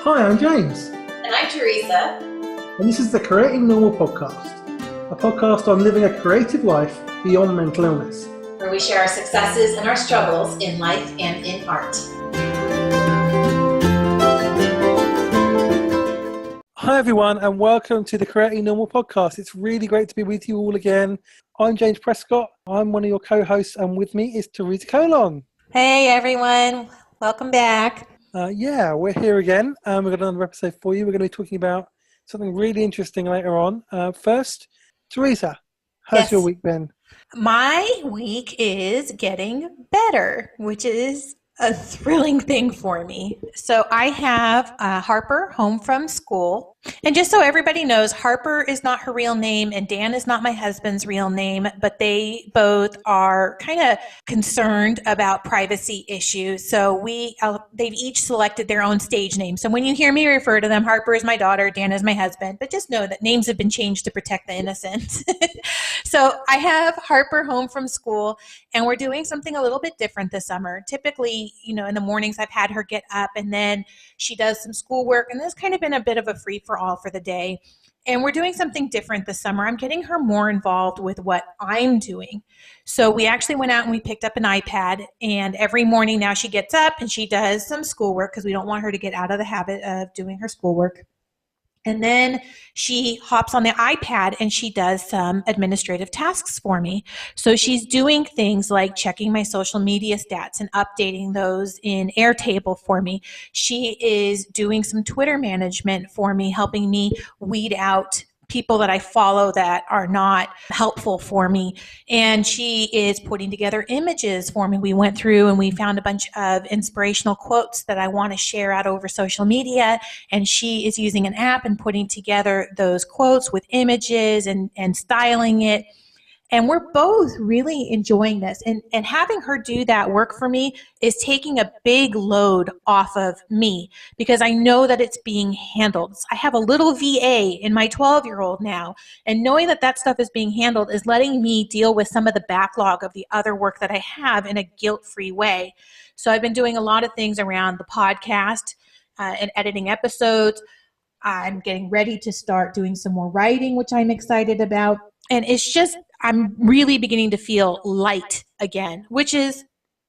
Hi, I'm James. And I'm Teresa. And this is the Creating Normal podcast, a podcast on living a creative life beyond mental illness, where we share our successes and our struggles in life and in art. Hi everyone, and welcome to the Creating Normal podcast. It's really great to be with you all again. I'm James Prescott. I'm one of your co-hosts, and with me is Teresa Colon. Hey everyone, welcome back. We're here again. We've got another episode for you. We're going to be talking about something really interesting later on. First, Teresa, how's your week been? My week is getting better, which is a thrilling thing for me. So I have Harper home from school. And just so everybody knows, Harper is not her real name and Dan is not my husband's real name, but they both are kind of concerned about privacy issues. So they've each selected their own stage name. So when you hear me refer to them, Harper is my daughter, Dan is my husband, but just know that names have been changed to protect the innocent. So I have Harper home from school and we're doing something a little bit different this summer. Typically, in the mornings I've had her get up and then she does some schoolwork, and this kind of been a bit of a free-for-all for the day. And we're doing something different this summer. I'm getting her more involved with what I'm doing. So we actually went out and we picked up an iPad, and every morning now she gets up and she does some schoolwork because we don't want her to get out of the habit of doing her schoolwork. And then she hops on the iPad and she does some administrative tasks for me. So she's doing things like checking my social media stats and updating those in Airtable for me. She is doing some Twitter management for me, helping me weed out people that I follow that are not helpful for me. And she is putting together images for me. We went through and we found a bunch of inspirational quotes that I want to share out over social media. And she is using an app and putting together those quotes with images and styling it. And we're both really enjoying this. And having her do that work for me is taking a big load off of me because I know that it's being handled. I have a little VA in my 12-year-old now. And knowing that that stuff is being handled is letting me deal with some of the backlog of the other work that I have in a guilt-free way. So I've been doing a lot of things around the podcast and editing episodes. I'm getting ready to start doing some more writing, which I'm excited about. And it's just, I'm really beginning to feel light again, which is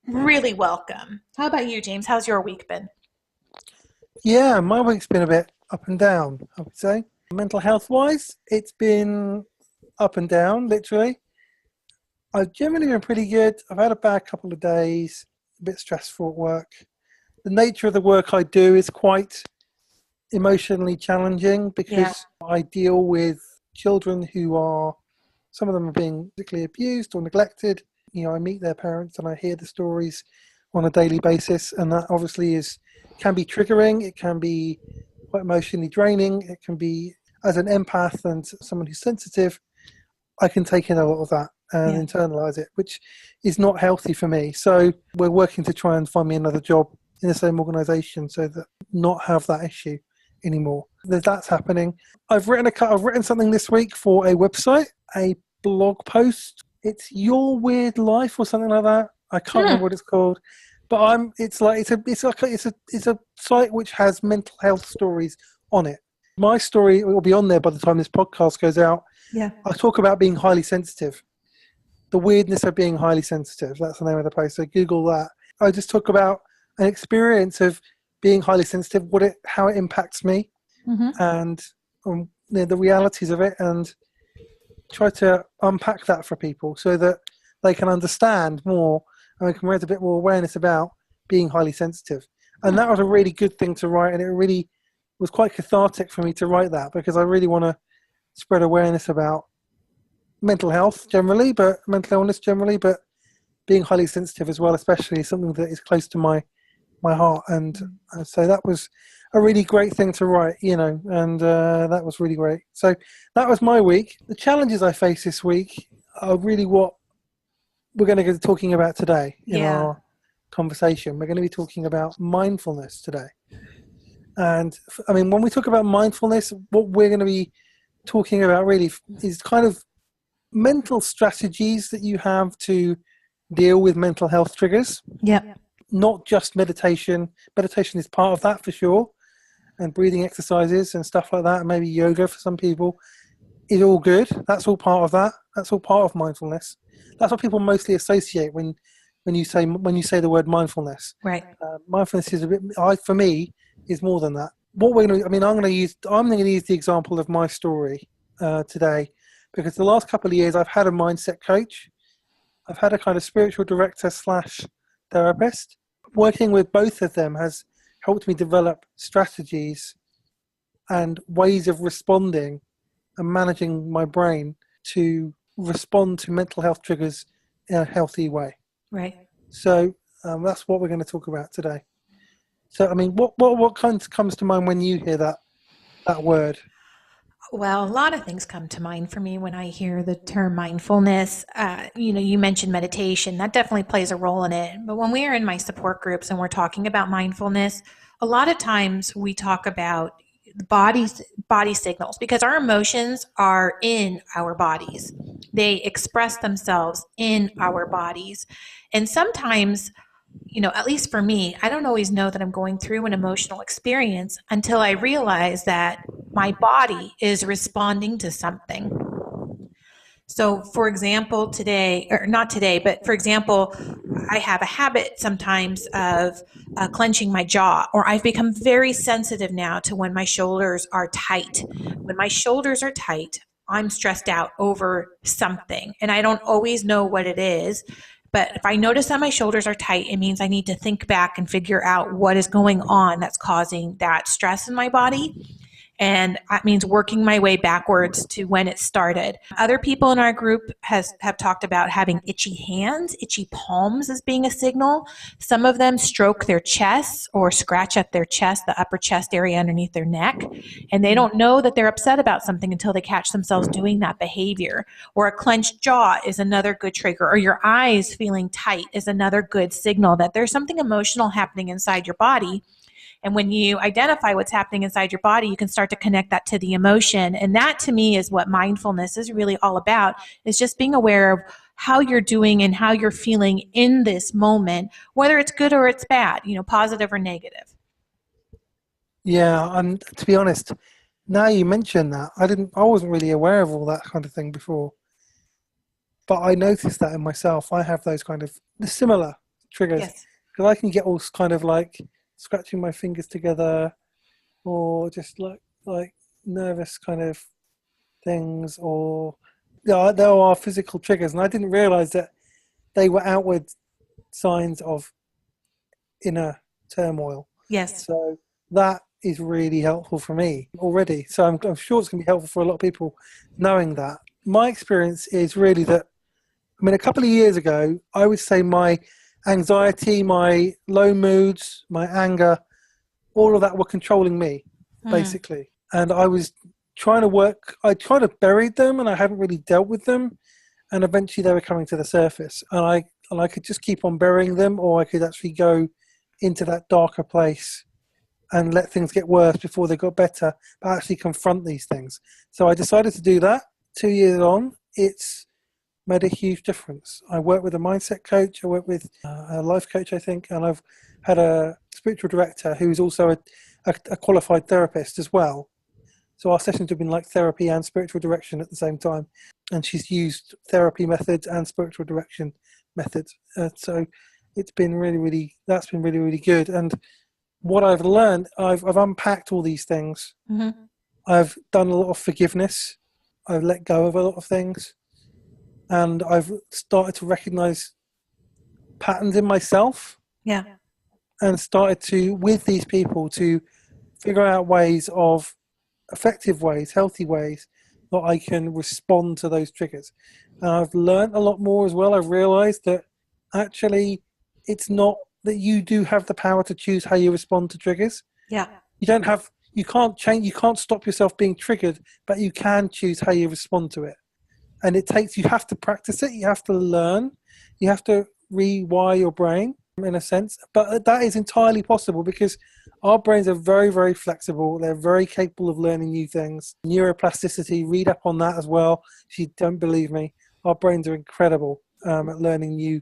really welcome. How about you, James? How's your week been? Yeah, my week's been a bit up and down, I would say. Mental health-wise, it's been up and down, literally. I've generally been pretty good. I've had a bad couple of days, a bit stressful at work. The nature of the work I do is quite emotionally challenging because I deal with children who are, some of them are being physically abused or neglected. I meet their parents and I hear the stories on a daily basis, and that obviously can be triggering. It can be quite emotionally draining. It can be, as an empath and someone who's sensitive, I can take in a lot of that and internalize it, which is not healthy for me. So we're working to try and find me another job in the same organization so that not have that issue anymore. That's happening. I've written something this week for a website, a blog post. It's Your Weird Life or something like that. I can't remember what it's called, but it's a site which has mental health stories on it. My story will be on there by the time this podcast goes out. Yeah, I talk about being highly sensitive, the weirdness of being highly sensitive. That's the name of the post. So Google that. I just talk about an experience of being highly sensitive, how it impacts me, and the realities of it, and try to unpack that for people so that they can understand more and we can raise a bit more awareness about being highly sensitive. And that was a really good thing to write, and it really was quite cathartic for me to write that because I really want to spread awareness about mental health generally, but mental illness generally, but being highly sensitive as well, especially something that is close to my heart. And so that was a really great thing to write, and that was really great. So that was my week. The challenges I face this week are really what we're going to be talking about today in our conversation. We're going to be talking about mindfulness today. And I mean, when we talk about mindfulness, what we're going to be talking about really is kind of mental strategies that you have to deal with mental health triggers. Yeah. Not just meditation. Meditation is part of that for sure. and breathing exercises and stuff like that, and maybe yoga for some people, is all good. That's all part of that. That's all part of mindfulness. That's what people mostly associate when you say the word mindfulness. Right. Mindfulness is for me, is more than that. What we're going to, I'm going to use the example of my story today, because the last couple of years I've had a mindset coach. I've had a kind of spiritual director / therapist. Working with both of them has helped me develop strategies and ways of responding and managing my brain to respond to mental health triggers in a healthy way. Right. So that's what we're going to talk about today. So, I mean, what comes to mind when you hear that word? Well, a lot of things come to mind for me when I hear the term mindfulness. You mentioned meditation. That definitely plays a role in it. But when we are in my support groups and we're talking about mindfulness, a lot of times we talk about the body signals, because our emotions are in our bodies. They express themselves in our bodies. And sometimes, at least for me, I don't always know that I'm going through an emotional experience until I realize that my body is responding to something. So, for example, for example, I have a habit sometimes of clenching my jaw, or I've become very sensitive now to when my shoulders are tight. When my shoulders are tight, I'm stressed out over something, and I don't always know what it is. But if I notice that my shoulders are tight, it means I need to think back and figure out what is going on that's causing that stress in my body. And that means working my way backwards to when it started. Other people in our group have talked about having itchy hands, itchy palms as being a signal. Some of them stroke their chests or scratch at their chest, the upper chest area underneath their neck. And they don't know that they're upset about something until they catch themselves doing that behavior. Or a clenched jaw is another good trigger. Or your eyes feeling tight is another good signal that there's something emotional happening inside your body. And when you identify what's happening inside your body, you can start to connect that to the emotion. And that, to me, is what mindfulness is really all about, is just being aware of how you're doing and how you're feeling in this moment, whether it's good or it's bad, positive or negative. Yeah, and to be honest, now you mention that, I wasn't really aware of all that kind of thing before. But I noticed that in myself. I have those kind of similar triggers. Yes. Because I can get all kind of like scratching my fingers together, or just like nervous kind of things, or there are physical triggers, and I didn't realize that they were outward signs of inner turmoil. Yes. So that is really helpful for me already. So I'm sure it's going to be helpful for a lot of people knowing that. My experience is really that, a couple of years ago, I would say my anxiety, my low moods, my anger, all of that were controlling me, basically. And I was trying to bury them, and I hadn't really dealt with them. And eventually they were coming to the surface. And I could just keep on burying them, or I could actually go into that darker place and let things get worse before they got better, but actually confront these things. So I decided to do that. 2 years on, it's made a huge difference. I work with a mindset coach, I work with a life coach, I think, and I've had a spiritual director who's also a qualified therapist as well. So our sessions have been like therapy and spiritual direction at the same time. And she's used therapy methods and spiritual direction methods. So it's been that's been really, really good. And what I've learned, I've unpacked all these things. Mm-hmm. I've done a lot of forgiveness. I've let go of a lot of things. And I've started to recognize patterns in myself. Yeah. And started to, with these people, to figure out effective ways, healthy ways that I can respond to those triggers. And I've learned a lot more as well. I've realized that actually it's not that you do have the power to choose how you respond to triggers. Yeah. You can't stop yourself being triggered, but you can choose how you respond to it. And you have to practice it, you have to learn, you have to rewire your brain in a sense. But that is entirely possible because our brains are very, very flexible. They're very capable of learning new things. Neuroplasticity, read up on that as well. If you don't believe me, our brains are incredible at learning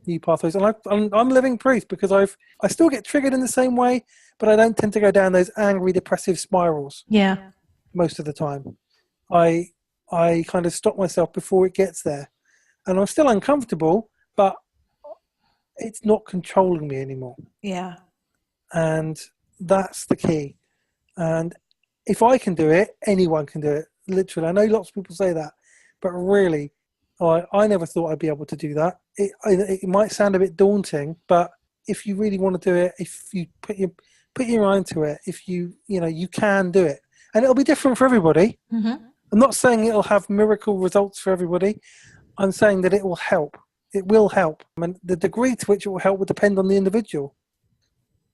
new pathways. And I'm living proof because I still get triggered in the same way, but I don't tend to go down those angry, depressive spirals Yeah. most of the time. I kind of stop myself before it gets there. And I'm still uncomfortable, but it's not controlling me anymore. Yeah. And that's the key. And if I can do it, anyone can do it. Literally. I know lots of people say that, but really, I never thought I'd be able to do that. It might sound a bit daunting, but if you really want to do it, if you put your mind to it, if you can do it. And it'll be different for everybody. Mm-hmm. I'm not saying it'll have miracle results for everybody. I'm saying that it will help. It will help. And the degree to which it will help will depend on the individual.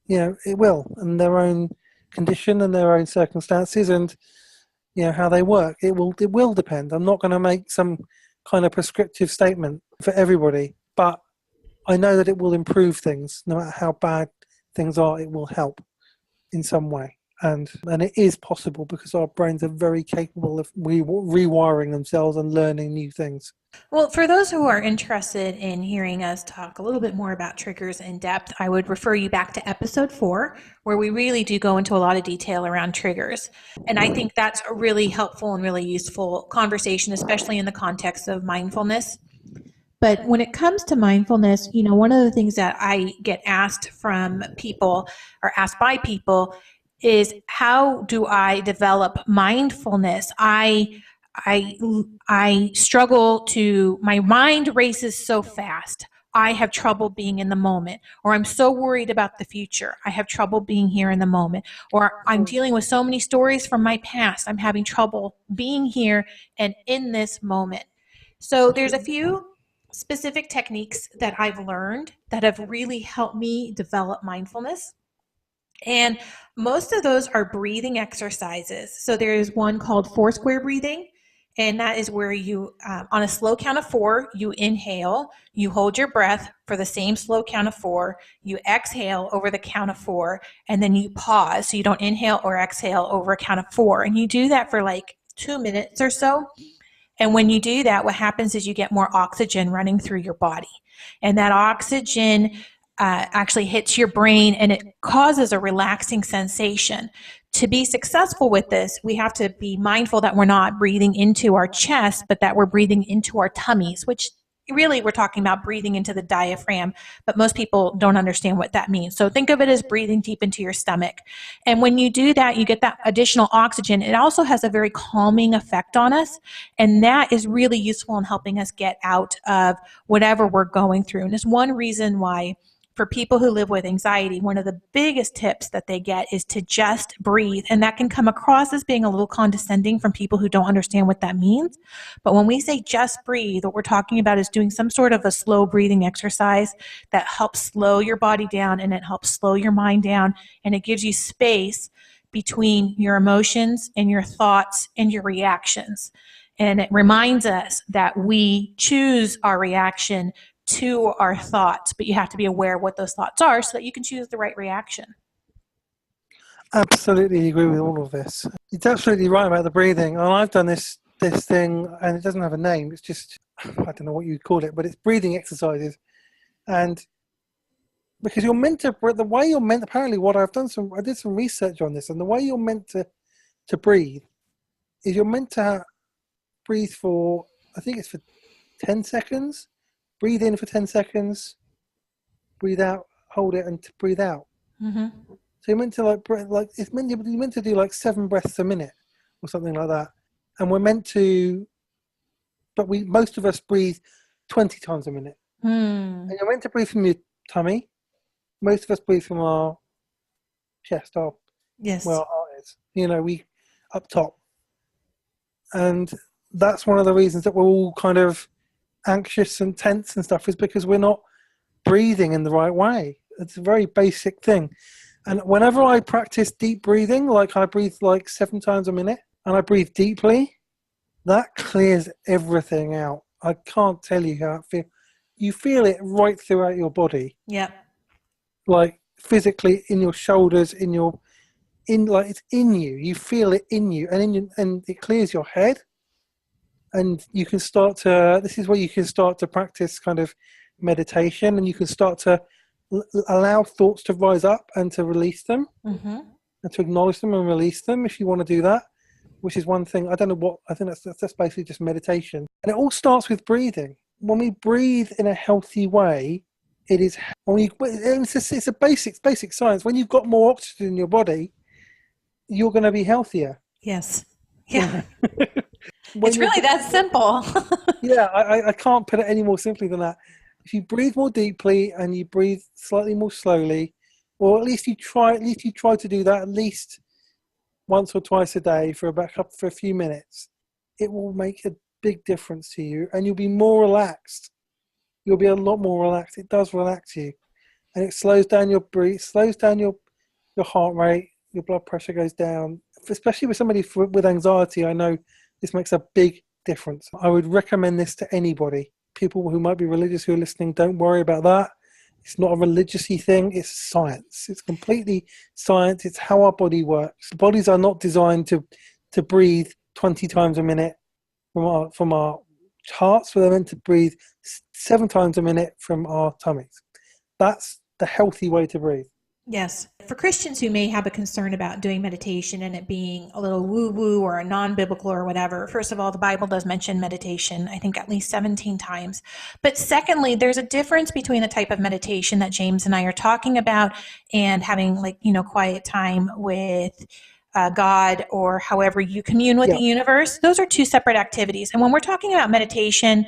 It will, and their own condition and their own circumstances and, how they work. It will depend. I'm not going to make some kind of prescriptive statement for everybody, but I know that it will improve things. No matter how bad things are, it will help in some way. And it is possible because our brains are very capable of rewiring themselves and learning new things. Well, for those who are interested in hearing us talk a little bit more about triggers in depth, I would refer you back to episode 4, where we really do go into a lot of detail around triggers. And I think that's a really helpful and really useful conversation, especially in the context of mindfulness. But when it comes to mindfulness, one of the things that I get asked from people or asked by people is, how do I develop mindfulness? I struggle my mind races so fast. I have trouble being in the moment, or I'm so worried about the future. I have trouble being here in the moment, or I'm dealing with so many stories from my past. I'm having trouble being here and in this moment. So there's a few specific techniques that I've learned that have really helped me develop mindfulness. And most of those are breathing exercises. So there's one called 4 square breathing. And that is where you, on a slow count of 4, you inhale, you hold your breath for the same slow count of 4, you exhale over the count of 4, and then you pause. So you don't inhale or exhale over a count of 4. And you do that for like 2 minutes or so. And when you do that, what happens is you get more oxygen running through your body. And that oxygen actually hits your brain and it causes a relaxing sensation. To be successful with this, we have to be mindful that we're not breathing into our chest, but that we're breathing into our tummies, which really we're talking about breathing into the diaphragm, but most people don't understand what that means. So think of it as breathing deep into your stomach. And when you do that, you get that additional oxygen. It also has a very calming effect on us. And that is really useful in helping us get out of whatever we're going through. And it's one reason why, for people who live with anxiety, one of the biggest tips that they get is to just breathe. And that can come across as being a little condescending from people who don't understand what that means. But when we say just breathe, what we're talking about is doing some sort of a slow breathing exercise that helps slow your body down and it helps slow your mind down. And it gives you space between your emotions and your thoughts and your reactions. And it reminds us that we choose our reaction to our thoughts, but you have to be aware of what those thoughts are so that you can choose the right reaction. Absolutely agree with all of this. It's absolutely right about the breathing. And I've done this thing, and it doesn't have a name. It's just, I don't know what you'd call it, but it's breathing exercises. And because you're meant to, the way you're meant, apparently I did some research on this, and the way you're meant to breathe is you're meant to breathe for, I think it's for 10 seconds. Breathe in for 10 seconds, breathe out, hold it, and breathe out. Mm-hmm. So you're meant to you're meant to do like 7 breaths a minute or something like that. And we're meant to, but most of us breathe 20 times a minute. And you're meant to breathe from your tummy. Most of us breathe from our chest, where our heart is. We up top. And that's one of the reasons that we're all kind of anxious and tense and stuff, is because we're not breathing in the right way. It's a very basic thing. And whenever I practice deep breathing, like I breathe like 7 times a minute and I breathe deeply, that clears everything out. I can't tell you how it feels. You feel it right throughout your body. Yeah. Like physically in your shoulders, it's in you. You feel it in you, and it clears your head. And you can this is where you can start to practice kind of meditation, and you can start to allow thoughts to rise up and to release them, Mm-hmm. and to acknowledge them and release them if you want to do that, which is one thing. I don't know what, I think that's basically just meditation. And it all starts with breathing. When we breathe in a healthy way, it is, it's a basic science. When you've got more oxygen in your body, you're going to be healthier. Yes. Yeah. When It's really that simple. Yeah, I can't put it any more simply than that. If you breathe more deeply and you breathe slightly more slowly, or at least you try to do that at least once or twice a day for a few minutes, it will make a big difference to you, and you'll be more relaxed. You'll be a lot more relaxed. It does relax you, and it slows down your breath, slows down your heart rate, your blood pressure goes down. Especially with somebody with anxiety, I know this makes a big difference. I would recommend this to anybody. People who might be religious who are listening, don't worry about that. It's not a religious-y thing. It's science. It's completely science. It's how our body works. Bodies are not designed to breathe 20 times a minute from our hearts. We're meant to breathe 7 times a minute from our tummies. That's the healthy way to breathe. Yes. For Christians who may have a concern about doing meditation and it being a little woo-woo or a non-biblical or whatever, first of all, the Bible does mention meditation, I think at least 17 times. But secondly, there's a difference between the type of meditation that James and I are talking about and having quiet time with God, or however you commune with the universe. Those are two separate activities. And when we're talking about meditation,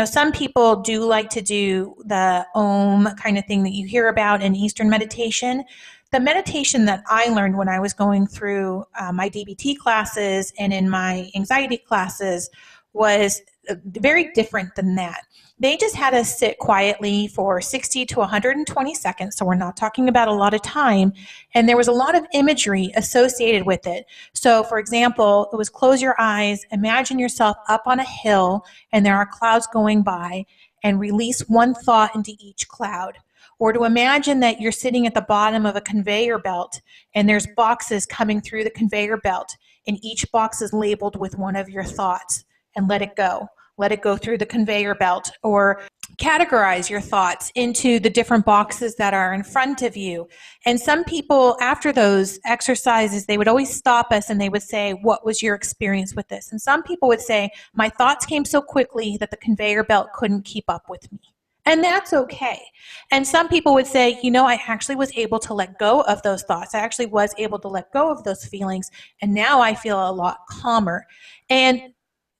some people do like to do the Om kind of thing that you hear about in Eastern meditation. The meditation that I learned when I was going through my DBT classes and in my anxiety classes was very different than that. They just had us sit quietly for 60 to 120 seconds. So we're not talking about a lot of time. And there was a lot of imagery associated with it. So for example, it was close your eyes, imagine yourself up on a hill and there are clouds going by, and release one thought into each cloud. Or to imagine that you're sitting at the bottom of a conveyor belt and there's boxes coming through the conveyor belt, and each box is labeled with one of your thoughts, and let it go. Let it go through the conveyor belt. Or categorize your thoughts into the different boxes that are in front of you. And some people, after those exercises, they would always stop us and they would say, what was your experience with this? And some people would say, my thoughts came so quickly that the conveyor belt couldn't keep up with me. And that's okay. And some people would say, I actually was able to let go of those thoughts. I actually was able to let go of those feelings. And now I feel a lot calmer. And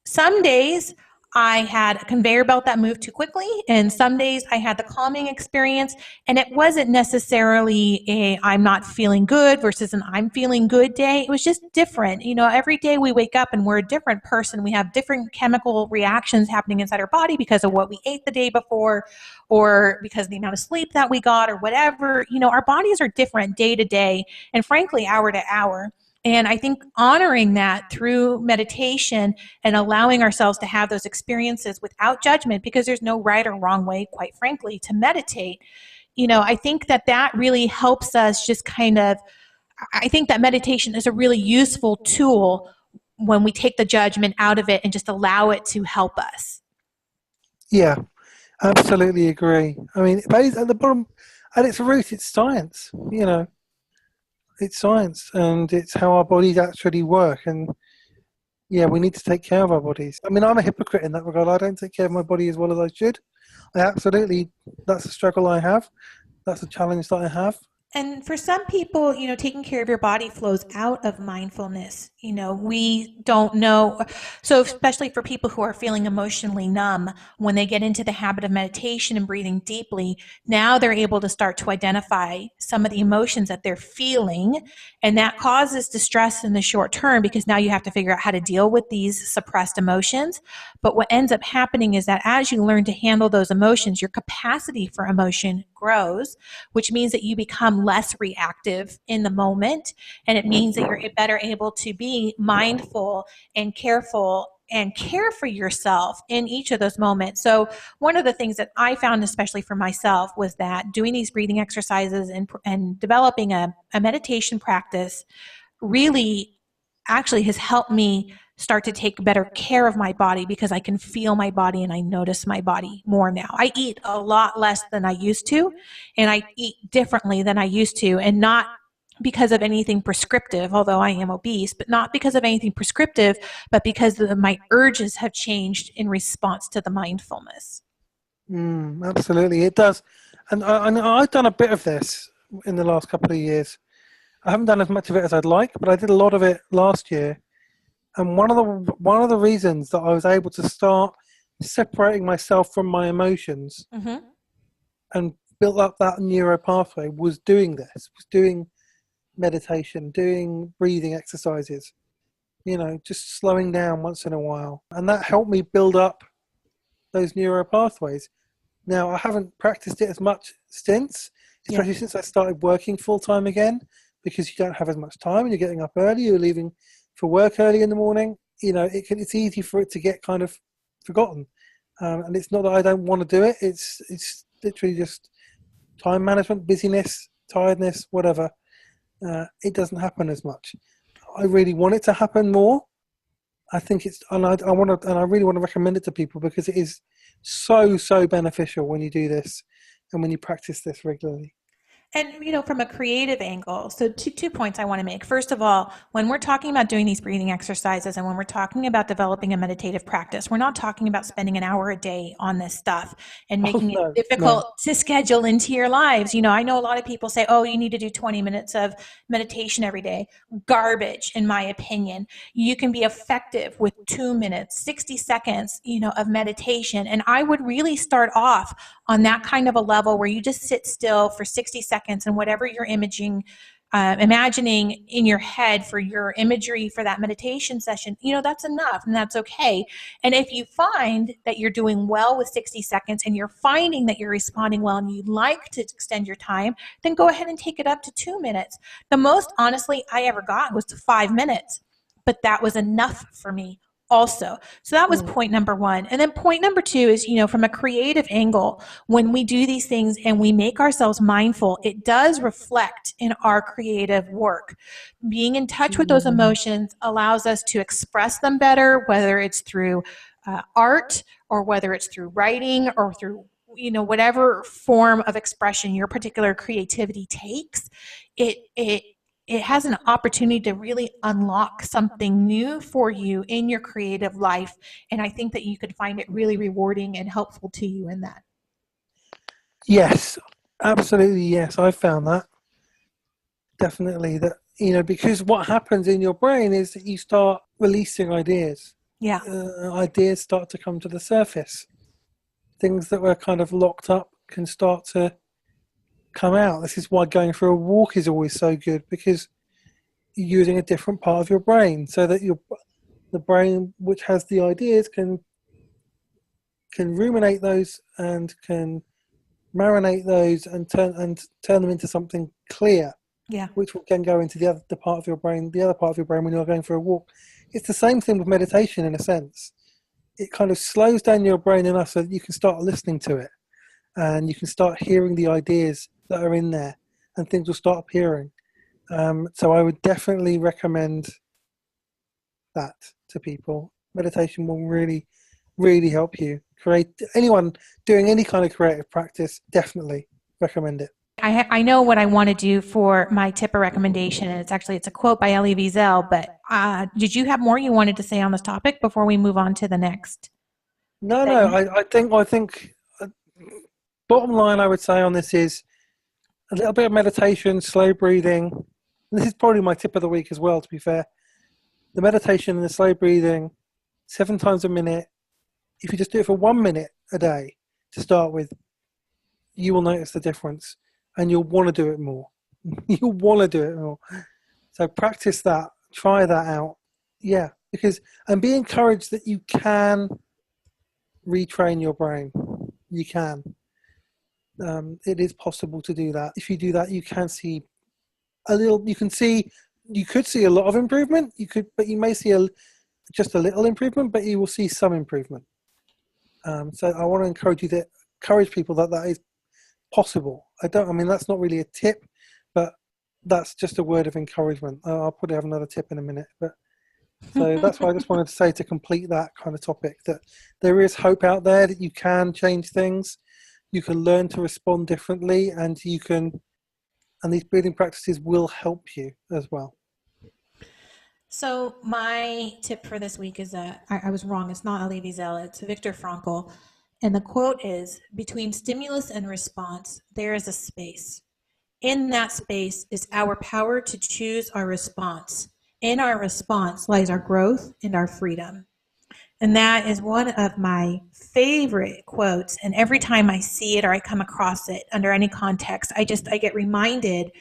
some days I had a conveyor belt that moved too quickly, and some days I had the calming experience, and it wasn't necessarily a I'm not feeling good versus an I'm feeling good day. It was just different. Every day we wake up and we're a different person. We have different chemical reactions happening inside our body because of what we ate the day before, or because of the amount of sleep that we got, or whatever. Our bodies are different day to day, and frankly, hour to hour. And I think honoring that through meditation and allowing ourselves to have those experiences without judgment, because there's no right or wrong way, quite frankly, to meditate. I think that really helps us I think that meditation is a really useful tool when we take the judgment out of it and just allow it to help us. Yeah, absolutely agree. I mean, at the bottom, at its root, it's science, It's science, and it's how our bodies actually work. And yeah, we need to take care of our bodies. I mean, I'm a hypocrite in that regard. I don't take care of my body as well as I should. That's a struggle I have. That's a challenge that I have. And for some people, taking care of your body flows out of mindfulness. We don't know. So especially for people who are feeling emotionally numb, when they get into the habit of meditation and breathing deeply, now they're able to start to identify some of the emotions that they're feeling. And that causes distress in the short term, because now you have to figure out how to deal with these suppressed emotions. But what ends up happening is that as you learn to handle those emotions, your capacity for emotion grows, which means that you become less reactive in the moment. And it means that you're better able to be mindful and careful and care for yourself in each of those moments. So one of the things that I found, especially for myself, was that doing these breathing exercises and developing a meditation practice really actually has helped me start to take better care of my body because I can feel my body and I notice my body more now. I eat a lot less than I used to, and I eat differently than I used to, and not because of anything prescriptive, although I am obese, but not because of anything prescriptive, but because my urges have changed in response to the mindfulness. Absolutely, it does. And I've done a bit of this in the last couple of years. I haven't done as much of it as I'd like, but I did a lot of it last year. And one of the reasons that I was able to start separating myself from my emotions and build up that neuro pathway was doing this, was doing meditation, doing breathing exercises, just slowing down once in a while. And that helped me build up those neuro pathways. Now, I haven't practiced it as much since, especially since I started working full time again, because you don't have as much time and you're getting up early, you're leaving for work early in the morning. It's easy for it to get kind of forgotten. And it's not that I don't want to do it. It's literally just time management, busyness, tiredness, whatever. It doesn't happen as much. I really want it to happen more. I think and I really want to recommend it to people because it is so beneficial when you do this and when you practice this regularly. And, from a creative angle, so two points I want to make. First of all, when we're talking about doing these breathing exercises and when we're talking about developing a meditative practice, we're not talking about spending an hour a day on this stuff and making it difficult to schedule into your lives. I know a lot of people say, oh, you need to do 20 minutes of meditation every day. Garbage, in my opinion. You can be effective with 2 minutes, 60 seconds, of meditation. And I would really start off on that kind of a level where you just sit still for 60 seconds and whatever you're imagining in your head for your imagery for that meditation session, that's enough and that's okay. And if you find that you're doing well with 60 seconds and you're finding that you're responding well and you'd like to extend your time, then go ahead and take it up to 2 minutes. The most, honestly, I ever got was to 5 minutes, but that was enough for me also. So that was point number one. And then point number two is, from a creative angle, when we do these things and we make ourselves mindful, it does reflect in our creative work. Being in touch with those emotions allows us to express them better, whether it's through art or whether it's through writing or through whatever form of expression your particular creativity takes. It has an opportunity to really unlock something new for you in your creative life. And I think that you could find it really rewarding and helpful to you in that. Yes, absolutely. Yes, I've found that. Definitely that, because what happens in your brain is that you start releasing ideas. Yeah. Ideas start to come to the surface. Things that were kind of locked up can start to come out. This is why going for a walk is always so good, because you're using a different part of your brain so that the brain which has the ideas can ruminate those and can marinate those and turn them into something clear, which will then go into the other part of your brain when you're going for a walk. It's the same thing with meditation in a sense. It kind of slows down your brain enough so that you can start listening to it and you can start hearing the ideas that are in there and things will start appearing. So I would definitely recommend that to people. Meditation will really, really help you. Anyone doing any kind of creative practice, definitely recommend it. I know what I want to do for my tip or recommendation, and it's a quote by Elie Wiesel, but did you have more you wanted to say on this topic before we move on to the next? No, I think bottom line I would say on this is a little bit of meditation, slow breathing. This is probably my tip of the week as well, to be fair. The meditation and the slow breathing, 7 times a minute. If you just do it for 1 minute a day to start with, you will notice the difference and you'll want to do it more. You'll want to do it more. So practice that, try that out. Yeah, and be encouraged that you can retrain your brain. You can. It is possible to do that. If you do that, you can see you could see a lot of improvement. But you may see just a little improvement, but you will see some improvement. So I want to encourage people that is possible. That's not really a tip, but that's just a word of encouragement. I'll probably have another tip in a minute, but So that's why I just wanted to say, to complete that kind of topic, that there is hope out there, that you can change things, you can learn to respond differently, and these breathing practices will help you as well. So my tip for this week is that I was wrong. It's not Elie Wiesel, it's Viktor Frankl. And the quote is, between stimulus and response, there is a space. In that space is our power to choose our response. In our response lies our growth and our freedom. And that is one of my favorite quotes. And every time I see it or I come across it under any context, I get reminded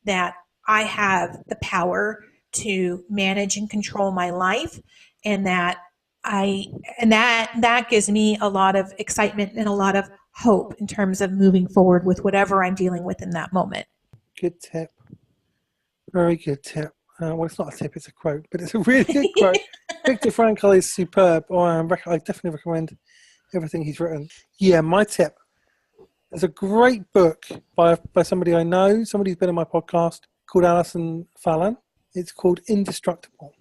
that I have the power to manage and control my life, and that that gives me a lot of excitement and a lot of hope in terms of moving forward with whatever I'm dealing with in that moment. Good tip. Very good tip. Well, it's not a tip, it's a quote, but it's a really good quote. Viktor Frankl is superb. I definitely recommend everything he's written. Yeah, my tip. There's a great book by somebody I know, somebody who's been on my podcast, called Alison Fallon. It's called Indestructible.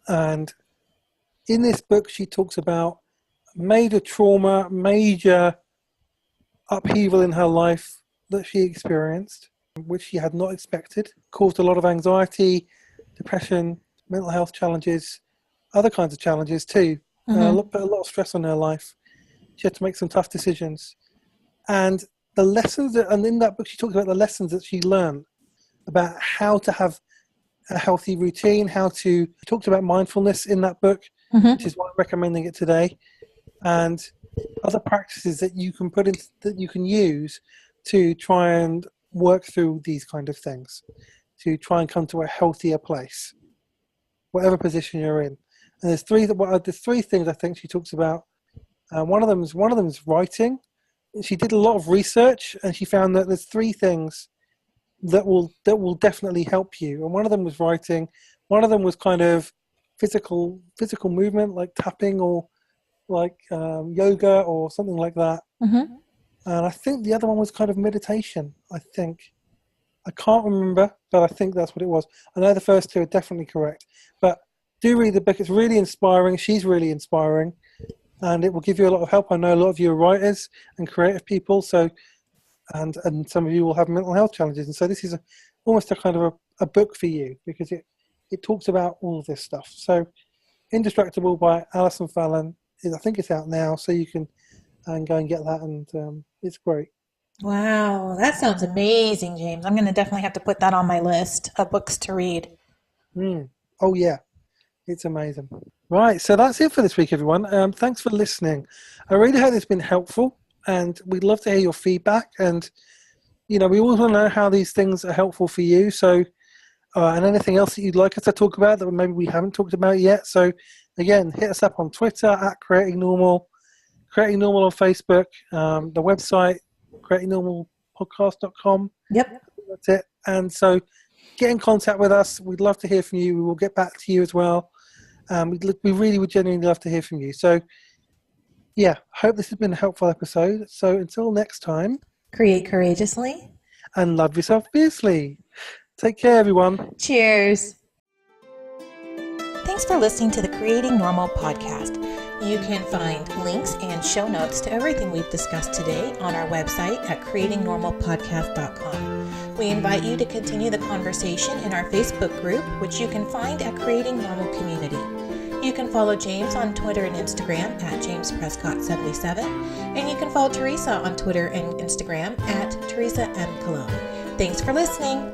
And in this book, she talks about major trauma, major upheaval in her life that she experienced, which she had not expected, caused a lot of anxiety, depression, mental health challenges, other kinds of challenges too. Put a lot of stress on her life. She had to make some tough decisions. And the lessons, and in that book, she talks about the lessons that she learned about how to have a healthy routine, she talked about mindfulness in that book, which is why I'm recommending it today, and other practices that you can put in, that you can use to try and work through these kind of things, to try and come to a healthier place, whatever position you're in. And there's three things I think she talks about. One of them is writing. She did a lot of research, and she found that there's three things that will definitely help you. And one of them was writing. One of them was kind of physical movement, like tapping or like yoga or something like that. And I think the other one was kind of meditation. I can't remember, but I think that's what it was. I know the first two are definitely correct. But do read the book. It's really inspiring. She's really inspiring, and it will give you a lot of help. I know a lot of you are writers and creative people, so and some of you will have mental health challenges, and so this is almost a kind of a book for you, because it talks about all of this stuff. So Indestructible by Alison Fallon, I think it's out now, so you can go and get that, and it's great. Wow, that sounds amazing, James. I'm going to definitely have to put that on my list of books to read. Oh yeah, it's amazing. Right, so that's it for this week, everyone. Thanks for listening. I really hope it's been helpful, and we'd love to hear your feedback. And we always want to know how these things are helpful for you. So, and anything else that you'd like us to talk about that maybe we haven't talked about yet. So, again, hit us up on Twitter at Creating Normal on Facebook, the website creatingnormalpodcast.com. Yep, that's it. And so, get in contact with us. We'd love to hear from you. We will get back to you as well. We really would genuinely love to hear from you. So, yeah, hope this has been a helpful episode. So until next time, create courageously and love yourself fiercely. Take care, everyone. Cheers. Thanks for listening to the Creating Normal podcast. You can find links and show notes to everything we've discussed today on our website at creatingnormalpodcast.com. We invite you to continue the conversation in our Facebook group, which you can find at Creating Normal Community. You can follow James on Twitter and Instagram at JamesPrescott77, and you can follow Teresa on Twitter and Instagram at Teresa M. Cologne. Thanks for listening.